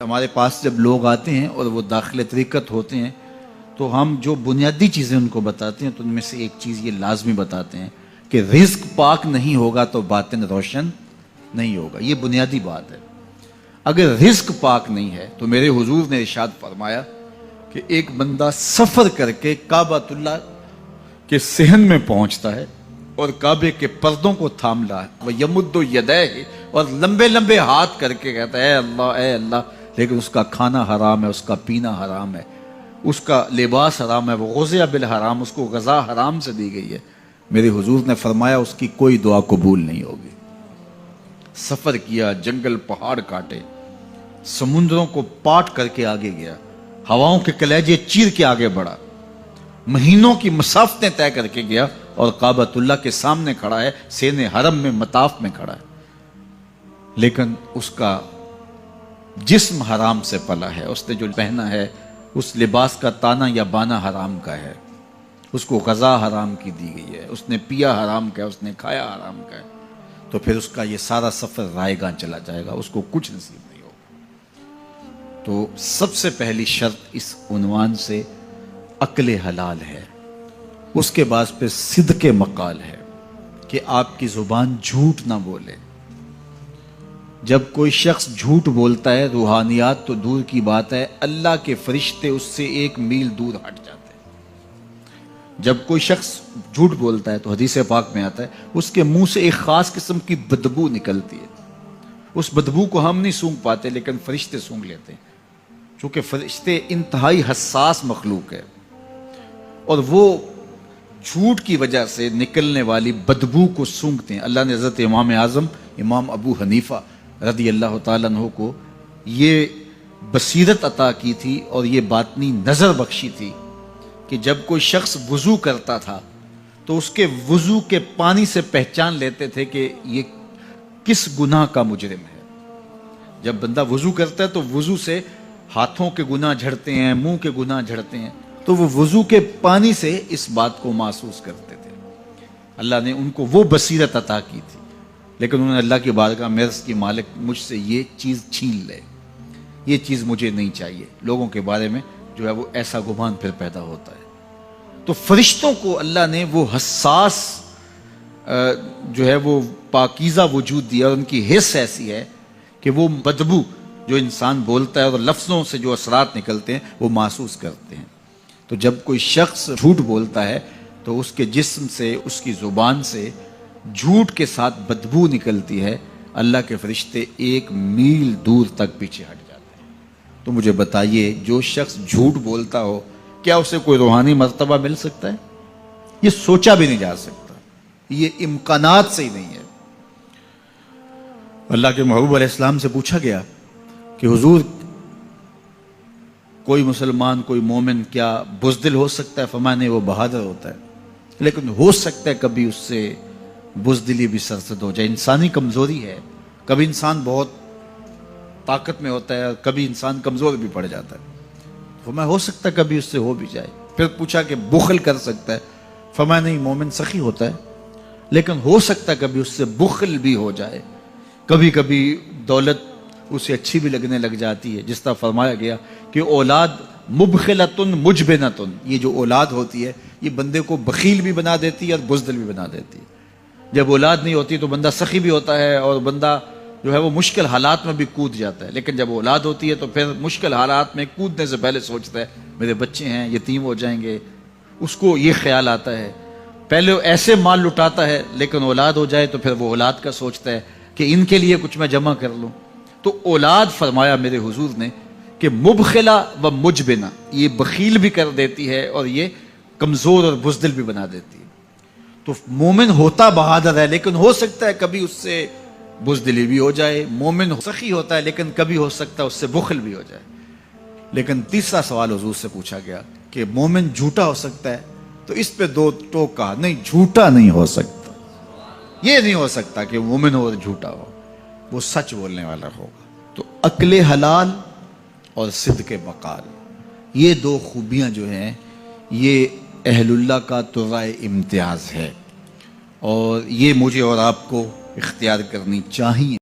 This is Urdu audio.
ہمارے پاس جب لوگ آتے ہیں اور وہ داخل طریقت ہوتے ہیں تو ہم جو بنیادی چیزیں ان کو بتاتے ہیں تو ان میں سے ایک چیز یہ لازمی بتاتے ہیں کہ رزق پاک نہیں ہوگا تو باطن روشن نہیں ہوگا. یہ بنیادی بات ہے. اگر رزق پاک نہیں ہے تو میرے حضور نے ارشاد فرمایا کہ ایک بندہ سفر کر کے کعبۃ اللہ کے صحن میں پہنچتا ہے اور کعبے کے پردوں کو تھام لا ہے وَيَمُدُّ يَدَيْهِ اور لمبے لمبے ہاتھ کر کے کہتا ہے اے اللہ, لیکن اس کا کھانا حرام ہے, اس کا پینا حرام ہے, اس کا لباس حرام ہے, وہ غزیہ بالحرام, اس کو غذا حرام سے دی گئی ہے. میرے حضور نے فرمایا اس کی کوئی دعا قبول نہیں ہوگی. سفر کیا, جنگل پہاڑ کاٹے, سمندروں کو پاٹ کر کے آگے گیا, ہواؤں کے کلیجے چیر کے آگے بڑھا, مہینوں کی مسافتیں طے کر کے گیا اور کعبۃ اللہ کے سامنے کھڑا ہے, سین حرم میں مطاف میں کھڑا ہے, لیکن اس کا جسم حرام سے پلا ہے. اس نے جو پہنا ہے اس لباس کا تانا یا بانا حرام کا ہے, اس کو غذا حرام کی دی گئی ہے, اس نے پیا حرام کا ہے, اس نے کھایا حرام کا ہے, تو پھر اس کا یہ سارا سفر رائے گاں چلا جائے گا, اس کو کچھ نصیب نہیں ہوگا. تو سب سے پہلی شرط اس عنوان سے عقل حلال ہے. اس کے بعد پھر صدق مقال ہے کہ آپ کی زبان جھوٹ نہ بولے. جب کوئی شخص جھوٹ بولتا ہے روحانیات تو دور کی بات ہے, اللہ کے فرشتے اس سے 1 میل دور ہٹ جاتے ہیں. جب کوئی شخص جھوٹ بولتا ہے تو حدیث پاک میں آتا ہے اس کے منہ سے ایک خاص قسم کی بدبو نکلتی ہے. اس بدبو کو ہم نہیں سونگھ پاتے لیکن فرشتے سونگھ لیتے ہیں, چونکہ فرشتے انتہائی حساس مخلوق ہے اور وہ جھوٹ کی وجہ سے نکلنے والی بدبو کو سونگھتے ہیں. اللہ نے حضرت امام اعظم امام ابو حنیفہ رضی اللہ تعالیٰ عنہ کو یہ بصیرت عطا کی تھی اور یہ باطنی نظر بخشی تھی کہ جب کوئی شخص وضو کرتا تھا تو اس کے وضو کے پانی سے پہچان لیتے تھے کہ یہ کس گناہ کا مجرم ہے. جب بندہ وضو کرتا ہے تو وضو سے ہاتھوں کے گناہ جھڑتے ہیں, منہ کے گناہ جھڑتے ہیں, تو وہ وضو کے پانی سے اس بات کو محسوس کرتے تھے. اللہ نے ان کو وہ بصیرت عطا کی تھی, لیکن انہوں نے اللہ کی بارگاہ میں عرض کی مالک مجھ سے یہ چیز چھین لے, یہ چیز مجھے نہیں چاہیے. لوگوں کے بارے میں جو ہے وہ ایسا گمان پھر پیدا ہوتا ہے. تو فرشتوں کو اللہ نے وہ حساس جو ہے وہ پاکیزہ وجود دیا اور ان کی حس ایسی ہے کہ وہ بدبو جو انسان بولتا ہے اور لفظوں سے جو اثرات نکلتے ہیں وہ محسوس کرتے ہیں. تو جب کوئی شخص جھوٹ بولتا ہے تو اس کے جسم سے, اس کی زبان سے جھوٹ کے ساتھ بدبو نکلتی ہے. اللہ کے فرشتے 1 میل دور تک پیچھے ہٹ جاتے ہیں. تو مجھے بتائیے جو شخص جھوٹ بولتا ہو کیا اسے کوئی روحانی مرتبہ مل سکتا ہے؟ یہ سوچا بھی نہیں جا سکتا, یہ امکانات سے ہی نہیں ہے. اللہ کے محبوب علیہ السلام سے پوچھا گیا کہ حضور کوئی مسلمان کوئی مومن کیا بزدل ہو سکتا ہے؟ فرمایا نہیں, وہ بہادر ہوتا ہے, لیکن ہو سکتا ہے کبھی اس سے بزدلی بھی سرزد ہو جائے. انسانی کمزوری ہے, کبھی انسان بہت طاقت میں ہوتا ہے اور کبھی انسان کمزور بھی پڑ جاتا ہے. فرمایا ہو سکتا ہے کبھی اس سے ہو بھی جائے. پھر پوچھا کہ بخل کر سکتا ہے؟ فرمایا نہیں, مومن سخی ہوتا ہے لیکن ہو سکتا ہے کبھی اس سے بخل بھی ہو جائے. کبھی کبھی دولت اسے اچھی بھی لگنے لگ جاتی ہے, جس طرح فرمایا گیا کہ اولاد مبخلتن مجبنتن, یہ جو اولاد ہوتی ہے یہ بندے کو بخیل بھی بنا دیتی ہے اور بزدل بھی بنا دیتی ہے. جب اولاد نہیں ہوتی تو بندہ سخی بھی ہوتا ہے اور بندہ جو ہے وہ مشکل حالات میں بھی کود جاتا ہے, لیکن جب اولاد ہوتی ہے تو پھر مشکل حالات میں کودنے سے پہلے سوچتا ہے میرے بچے ہیں یتیم ہو جائیں گے. اس کو یہ خیال آتا ہے, پہلے ایسے مال لٹاتا ہے لیکن اولاد ہو جائے تو پھر وہ اولاد کا سوچتا ہے کہ ان کے لیے کچھ میں جمع کر لوں. تو اولاد فرمایا میرے حضور نے کہ مبخلہ و مجبنہ, یہ بخیل بھی کر دیتی ہے اور یہ کمزور اور بزدل بھی بنا دیتی ہے. تو مومن ہوتا بہادر ہے لیکن ہو سکتا ہے کبھی اس سے بزدلی بھی ہو جائے. مومن سخی ہوتا ہے لیکن کبھی ہو سکتا ہے اس سے بخل بھی ہو جائے. لیکن تیسرا سوال حضور سے پوچھا گیا کہ مومن جھوٹا ہو سکتا ہے؟ تو اس پہ 2 ٹوک کہا, نہیں جھوٹا نہیں ہو سکتا. یہ نہیں ہو سکتا کہ مومن ہو اور جھوٹا ہو, وہ سچ بولنے والا ہوگا. تو عقل حلال اور صدق مقال, یہ 2 خوبیاں جو ہیں یہ اہل اللہ کا ترائے امتیاز ہے اور یہ مجھے اور آپ کو اختیار کرنی چاہیے.